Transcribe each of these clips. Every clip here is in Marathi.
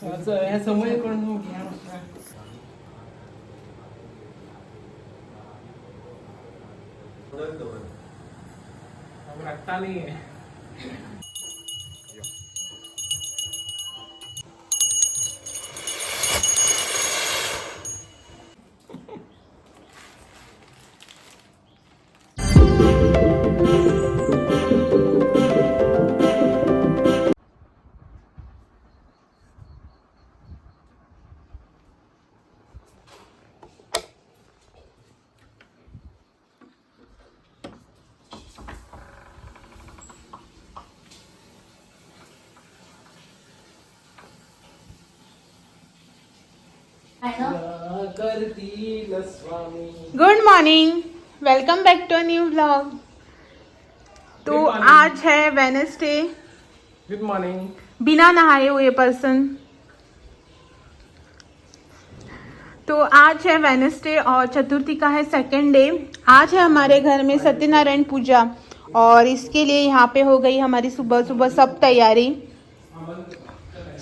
ह्या समय करून घ्या रखता नहीं है good morning, welcome back to new vlog. तो आज है वेडनेसडे। Good morning. बिना नहाए हुए पर्सन। तो आज है वेडनेसडे और चतुर्थी का है सेकंड डे। आज है हमारे घर में सत्यनारायण पूजा और इसके लिए यहाँ पे हो गई हमारी सुबह सुबह सब तैयारी।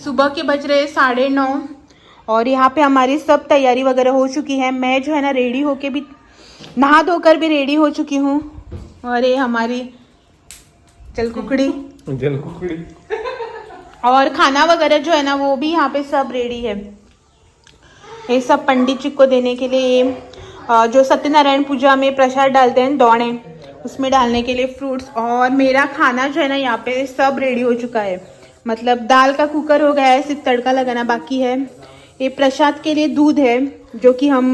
सुबह के बज रहे 9:30 और यहाँ पे हमारी सब तैयारी वगैरह हो चुकी है। मैं जो है ना रेडी होके भी नहा धोकर भी रेडी हो चुकी हूँ। और ये हमारी जलकुकड़ी और खाना वगैरह जो है ना वो भी यहाँ पे सब रेडी है। ये सब पंडित जी को देने के लिए जो सत्यनारायण पूजा में प्रसाद डालते हैं दौड़े, उसमें डालने के लिए फ्रूट्स। और मेरा खाना जो है ना यहाँ पे सब रेडी हो चुका है। मतलब दाल का कुकर हो गया है, सिर्फ तड़का लगाना बाकी है। ये प्रसाद के लिए दूध है जो कि हम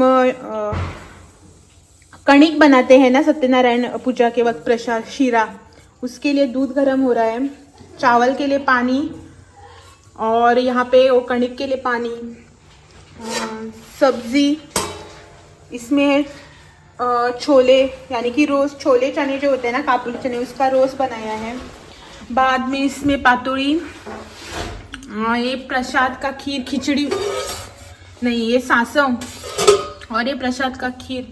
कणिक बनाते हैं ना सत्यनारायण पूजा के वक्त, प्रसाद शीरा, उसके लिए दूध गर्म हो रहा है। चावल के लिए पानी और यहाँ पे वो कणिक के लिए पानी। सब्जी इसमें है छोले, यानी कि रोज छोले चने जो होते हैं ना, काबुली चने, उसका रोज बनाया है। बाद में इसमें पातोड़ी, ये प्रसाद का खीर, खिचड़ी नहीं, ये सासव, और ये प्रसाद का खीर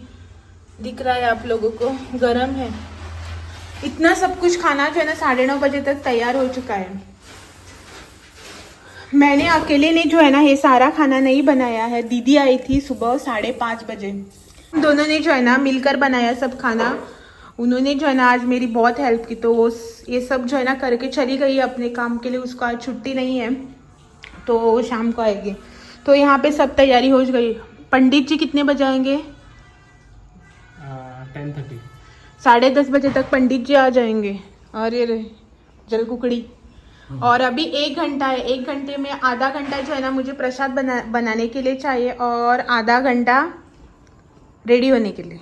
दिख रहा है आप लोगों को, गरम है। इतना सब कुछ खाना जो है ना 9:30 बजे तक तैयार हो चुका है। मैंने अकेले ने जो है ना ये सारा खाना नहीं बनाया है। दीदी आई थी सुबह 5:30 बजे, दोनों ने जो है ना मिलकर बनाया सब खाना। उन्होंने जो है ना आज मेरी बहुत हेल्प की, तो वो ये सब जो है ना करके चली गई अपने काम के लिए। उसको आज छुट्टी नहीं है तो वो शाम को आएगी। तो यहाँ पे सब तैयारी हो गई। पंडित जी कितने बजे आएंगे? 10:30। 10:30 बजे तक पंडित जी आ जाएंगे। और ये जलकुकड़ी। और अभी 1 घंटा है। 1 घंटे में आधा घंटा जो है ना मुझे प्रसाद बनाने के लिए चाहिए और आधा घंटा रेडी होने के लिए।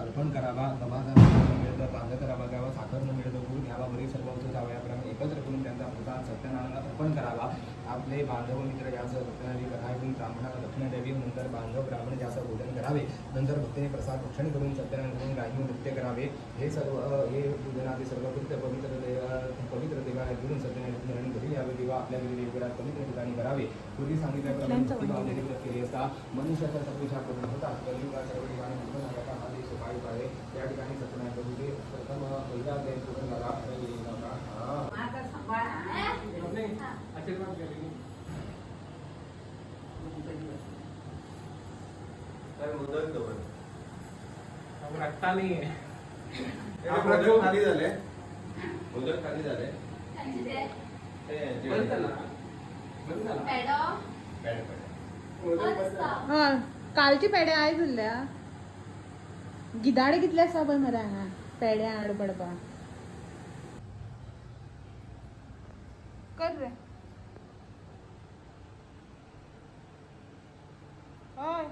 अर्पण करावा बांध करावा घ्यावा, साखर न मिळतो गुळ घ्यावा, वरील सर्व वस्तू जावयाप्रमाणे एकत्र करून त्यांचा प्रसाद सत्यनारायणाला अर्पण करावा. आपले बांधव मित्र यास दक्षिणादी करावी, ब्राह्मणाला दक्षिणा द्यावी. नंतर बांधव ब्राह्मण यास भोजन करावे. नंतर भक्तीने प्रसाद भक्षण करून सत्यनारायण गायी नृत्य करावे. हे पूजनाचे सर्व पवित्र देवाला घेऊन सत्यनारायण घरी यावे. देवा आपल्या घरी देवघरात पवित्र ठिकाणी करावे. पूर्वी सांगितल्याप्रमाणे भक्तिभावाने व्रत केले असता मनुष्याचा सर्व विचार करून होता. कलियुगात सर्व ठिकाणी भक्त झाल्याचा हा देश पाळी पाळे. या ठिकाणी सत्यनारायण प्रभूचे प्रथम पहिला अध्याय पूर्ण झाला. आशीर्वाद केले रट्टा नाही आहे. खाली झाले मोदक खाली झाले. हा कालची पेड्या आहे तुल्या गिदाडे कितल्या असा पण मरा हा पेड्या आड पडपा कर रे होय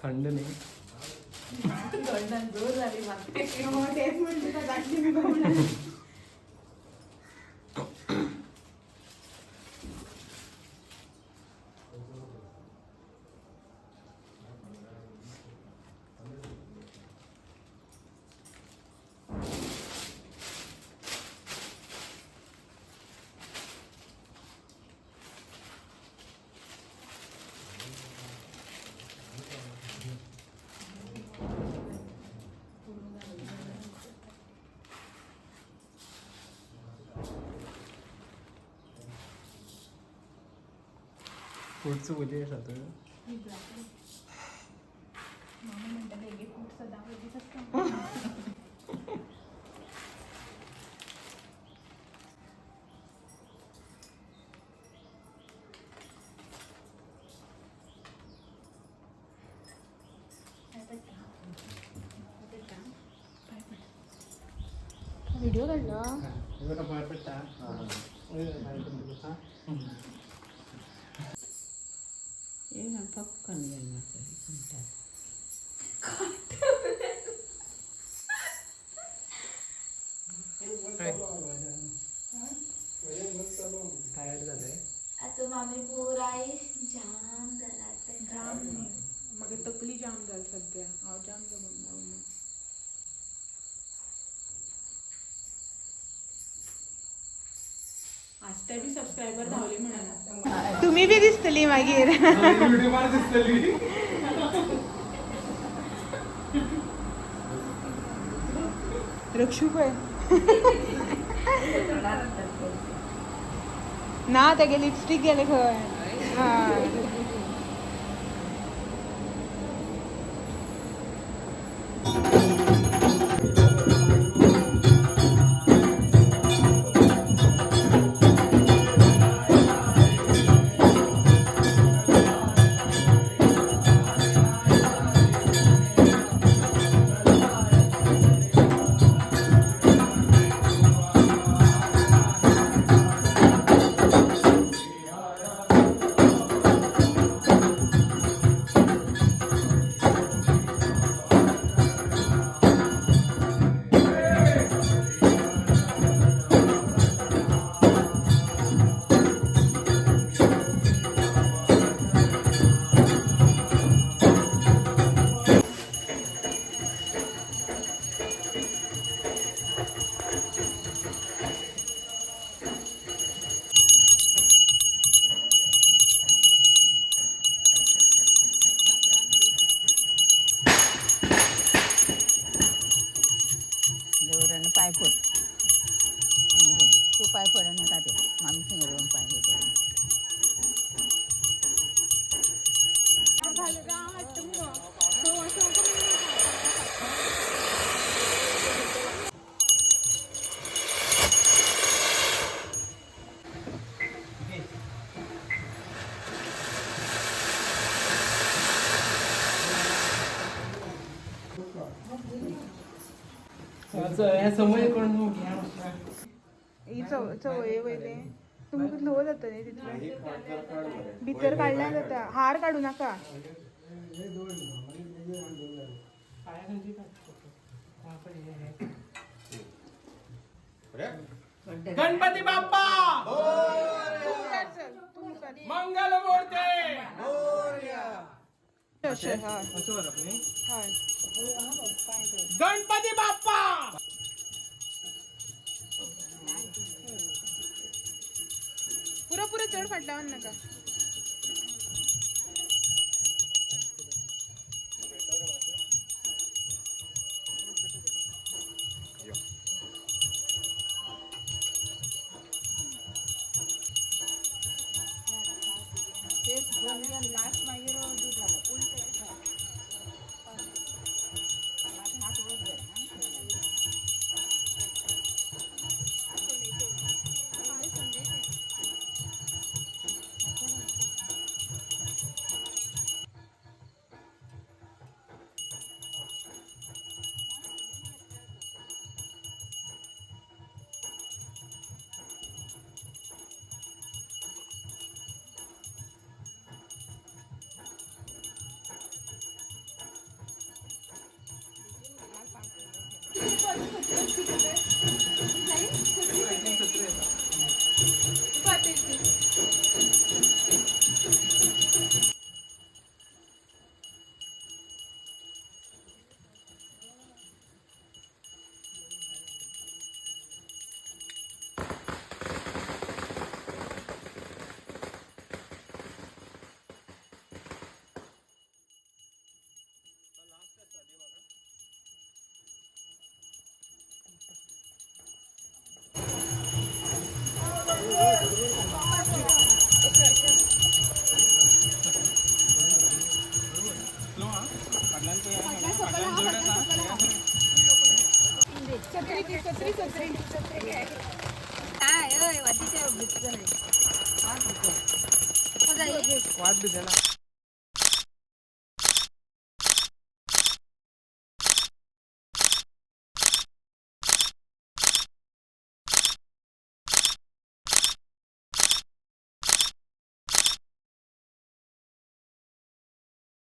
थंड नाही. जोर झाली पुढचं उद्या येतात. व्हिडिओ काढला टायर्ड झालंय. आता मामी पुराई जाम घरात जाम नाही मग तकली जाम झाली सध्या हांव जाम जमून आज त्या बी सबस्क्रायबर धावले म्हणाला तुम्ही बी दिसतली मागीर व्हिडिओ मला दिसतली. रक्षू पळय ना तेगे लिपस्टिक गेले खंय ह्या समय कोण घ्या म्हटलं. ही चवळे वयले तुम्ही कुठलं हो जातं रे तिथलं भितर काढल्या जाता हार काढू नका पायाखाली टाकतो. आपण हे- गणपती बाप्पा मंगल मूर्ती गणपती बाप्पा. पुरा चढ फाटल्यावर नका वाट भी देना.